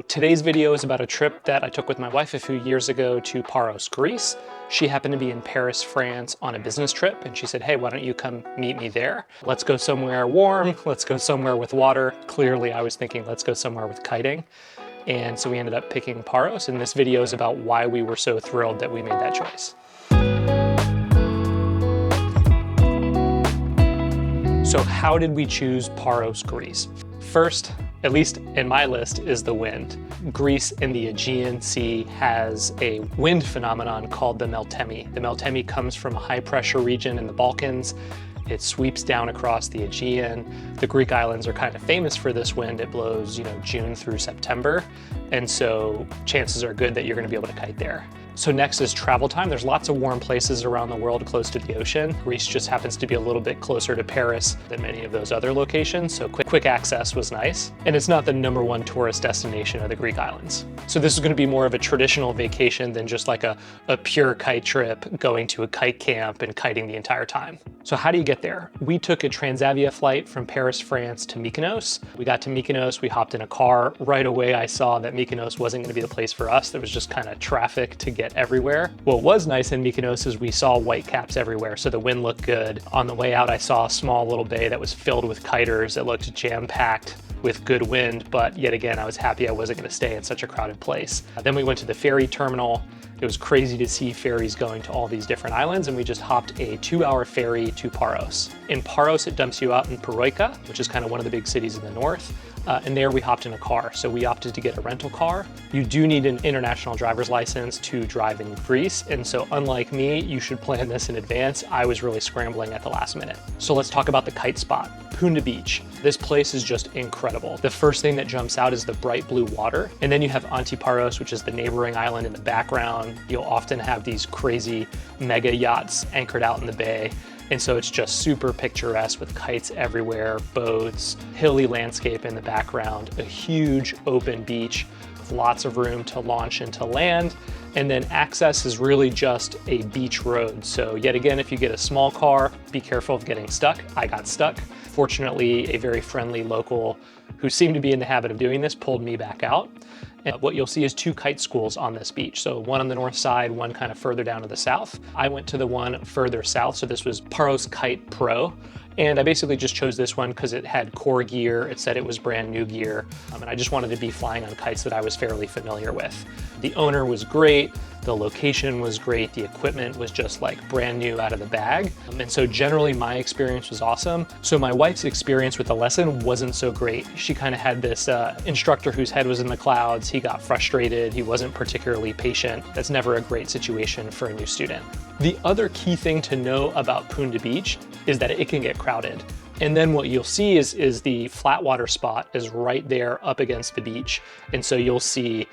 Today's video is about a trip that I took with my wife a few years ago to Paros, Greece. She happened to be in Paris, France on a business trip, and she said, hey, why don't you come meet me there? Let's go somewhere warm, let's go somewhere with water. Clearly, I was thinking, let's go somewhere with kiting. And so we ended up picking Paros, and this video is about why we were so thrilled that we made that choice. So how did we choose Paros, Greece? First, at least in my list, is the wind. Greece in the Aegean Sea has a wind phenomenon called the Meltemi. The Meltemi comes from a high pressure region in the Balkans. It sweeps down across the Aegean. The Greek islands are kind of famous for this wind. It blows, June through September. And so chances are good that you're gonna be able to kite there. So next is travel time. There's lots of warm places around the world close to the ocean. Greece just happens to be a little bit closer to Paris than many of those other locations, so quick access was nice. And it's not the #1 tourist destination of the Greek islands. So this is gonna be more of a traditional vacation than just like a pure kite trip, going to a kite camp and kiting the entire time. So how do you get there? We took a Transavia flight from Paris, France to Mykonos. We got to Mykonos, we hopped in a car. Right away I saw that Mykonos wasn't gonna be the place for us. There was just kind of traffic to get everywhere. What was nice in Mykonos is we saw white caps everywhere, so the wind looked good. On the way out, I saw a small little bay that was filled with kiters. It looked jam-packed with good wind, but yet again, I was happy I wasn't gonna stay in such a crowded place. Then we went to the ferry terminal. It was crazy to see ferries going to all these different islands, and we just hopped a 2-hour ferry to Paros. In Paros, it dumps you out in Paroika, which is kind of one of the big cities in the north. And there we hopped in a car. So we opted to get a rental car. You do need an international driver's license to drive in Greece. And so unlike me, you should plan this in advance. I was really scrambling at the last minute. So let's talk about the kite spot, Punda Beach. This place is just incredible. The first thing that jumps out is the bright blue water. And then you have Antiparos, which is the neighboring island in the background. You'll often have these crazy mega yachts anchored out in the bay. And so it's just super picturesque with kites everywhere, boats, hilly landscape in the background, a huge open beach with lots of room to launch and to land. And then access is really just a beach road. So yet again, if you get a small car, be careful of getting stuck. I got stuck. Fortunately, a very friendly local who seemed to be in the habit of doing this pulled me back out. And what you'll see is 2 kite schools on this beach. So one on the north side, one kind of further down to the south. I went to the one further south. So this was Paros Kite Pro. And I basically just chose this one because it had core gear. It said it was brand new gear. And I just wanted to be flying on kites that I was fairly familiar with. The owner was great. The location was great. The equipment was just like brand new out of the bag. And so generally my experience was awesome. So my wife's experience with the lesson wasn't so great. She kind of had this instructor whose head was in the clouds. He got frustrated. He wasn't particularly patient. That's never a great situation for a new student. The other key thing to know about Punda Beach is that it can get crowded. And then what you'll see is the flat water spot is right there up against the beach. And so you'll see,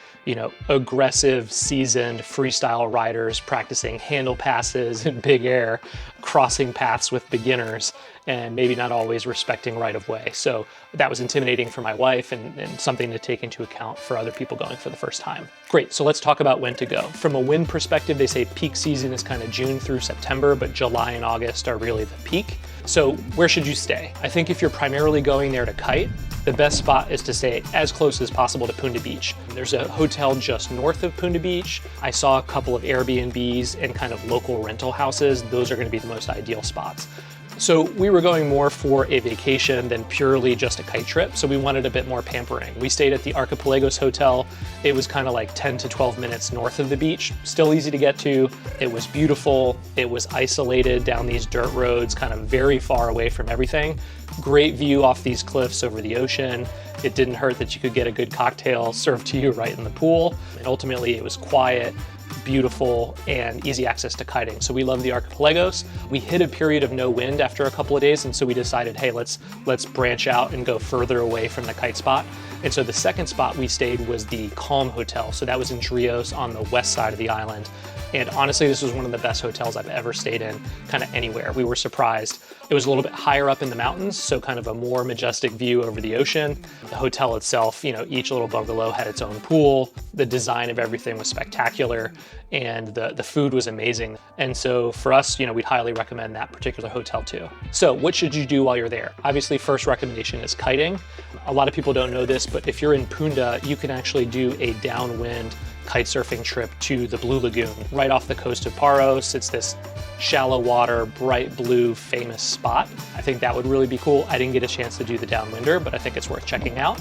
aggressive, seasoned freestyle riders practicing handle passes in big air, crossing paths with beginners, and maybe not always respecting right of way. So that was intimidating for my wife and something to take into account for other people going for the first time. Great, so let's talk about when to go. From a wind perspective, they say peak season is kind of June through September, but July and August are really the peak. So where should you stay? I think if you're primarily going there to kite, the best spot is to stay as close as possible to Punda Beach. There's a hotel just north of Punda Beach. I saw a couple of Airbnbs and kind of local rental houses. Those are going to be the most ideal spots. So we were going more for a vacation than purely just a kite trip, so we wanted a bit more pampering. We stayed at the Archipelagos Hotel. It was kind of like 10 to 12 minutes north of the beach, still easy to get to. It was beautiful. It was isolated down these dirt roads, kind of very far away from everything. Great view off these cliffs over the ocean. It didn't hurt that you could get a good cocktail served to you right in the pool. And ultimately it was quiet, beautiful, and easy access to kiting. So we love the Archipelagos. We hit a period of no wind after a couple of days, and so we decided, hey, let's branch out and go further away from the kite spot. And so the second spot we stayed was the Calm Hotel. So that was in Drios on the west side of the island. And honestly, this was one of the best hotels I've ever stayed in, kind of anywhere. We were surprised. It was a little bit higher up in the mountains, so kind of a more majestic view over the ocean. The hotel itself, you know, each little bungalow had its own pool. The design of everything was spectacular, and the food was amazing. And so for us, you know, we'd highly recommend that particular hotel too. So what should you do while you're there? Obviously, first recommendation is kiting. A lot of people don't know this, but if you're in Punda, you can actually do a downwind kite surfing trip to the Blue Lagoon right off the coast of Paros. It's this shallow water, bright blue, famous spot. I think that would really be cool. I didn't get a chance to do the downwinder, but I think it's worth checking out.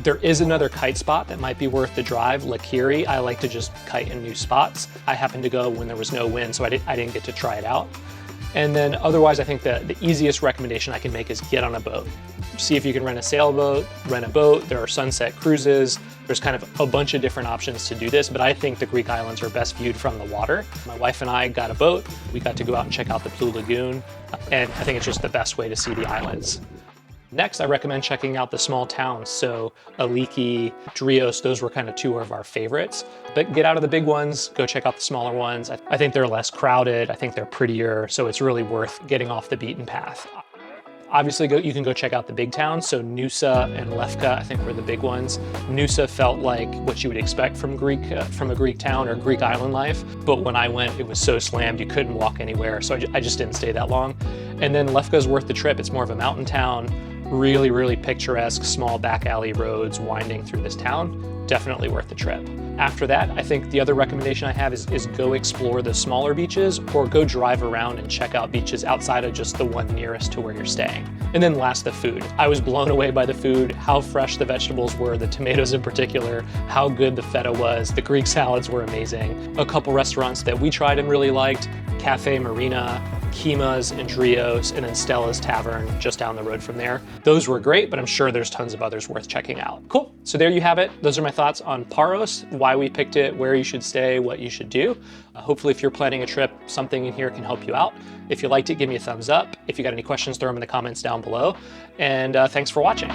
There is another kite spot that might be worth the drive, Lakiri. I like to just kite in new spots. I happened to go when there was no wind, so I didn't get to try it out. And then otherwise, I think the easiest recommendation I can make is get on a boat. See if you can rent a sailboat, rent a boat. There are sunset cruises. There's kind of a bunch of different options to do this, but I think the Greek islands are best viewed from the water. My wife and I got a boat. We got to go out and check out the Blue Lagoon, and I think it's just the best way to see the islands. Next, I recommend checking out the small towns. So Aliki, Drios, those were kind of two of our favorites. But get out of the big ones, go check out the smaller ones. I think they're less crowded. I think they're prettier. So it's really worth getting off the beaten path. Obviously, you can go check out the big towns. So Noosa and Lefka, I think, were the big ones. Noosa felt like what you would expect from a Greek town or Greek island life. But when I went, it was so slammed, you couldn't walk anywhere. So I just didn't stay that long. And then Lefka's worth the trip. It's more of a mountain town. Really, really picturesque, small back alley roads winding through this town. Definitely worth the trip. After that, I think the other recommendation I have is go explore the smaller beaches or go drive around and check out beaches outside of just the one nearest to where you're staying. And then last, the food. I was blown away by the food, how fresh the vegetables were, the tomatoes in particular, how good the feta was. The Greek salads were amazing. A couple restaurants that we tried and really liked, Cafe Marina, Kima's and Drios, and then Stella's Tavern just down the road from there. Those were great, but I'm sure there's tons of others worth checking out. Cool, so there you have it. Those are my thoughts on Paros, why we picked it, where you should stay, what you should do. Hopefully if you're planning a trip, something in here can help you out. If you liked it, give me a thumbs up. If you got any questions, throw them in the comments down below. And thanks for watching.